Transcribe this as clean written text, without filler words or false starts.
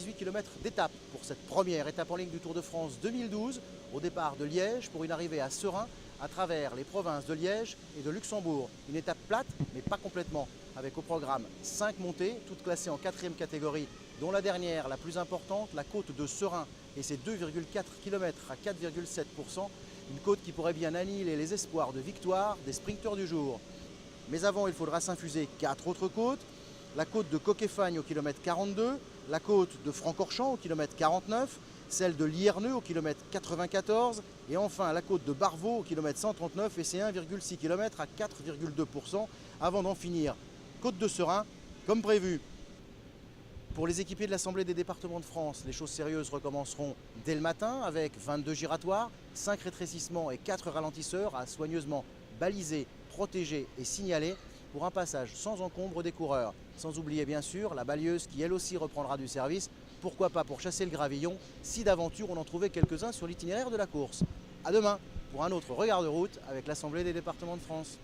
118 km d'étape pour cette première étape en ligne du Tour de France 2012, au départ de Liège pour une arrivée à Serein à travers les provinces de Liège et de Luxembourg. Une étape plate, mais pas complètement, avec au programme 5 montées, toutes classées en 4e catégorie, dont la dernière, la plus importante, la côte de Serein et ses 2,4 km à 4,7%, une côte qui pourrait bien annihiler les espoirs de victoire des sprinteurs du jour. Mais avant, il faudra s'infuser 4 autres côtes. La côte de Coquefagne au kilomètre 42, la côte de Francorchamps au kilomètre 49, celle de Lierneux au kilomètre 94 et enfin la côte de Barvaux au kilomètre 139 et ses 1,6 km à 4,2% avant d'en finir côte de Serein comme prévu. Pour les équipiers de l'Assemblée des départements de France, les choses sérieuses recommenceront dès le matin avec 22 giratoires, 5 rétrécissements et 4 ralentisseurs à soigneusement baliser, protéger et signaler pour un passage sans encombre des coureurs. Sans oublier bien sûr la balieuse qui elle aussi reprendra du service, pourquoi pas pour chasser le gravillon, si d'aventure on en trouvait quelques-uns sur l'itinéraire de la course. A demain pour un autre regard de route avec l'Assemblée des départements de France.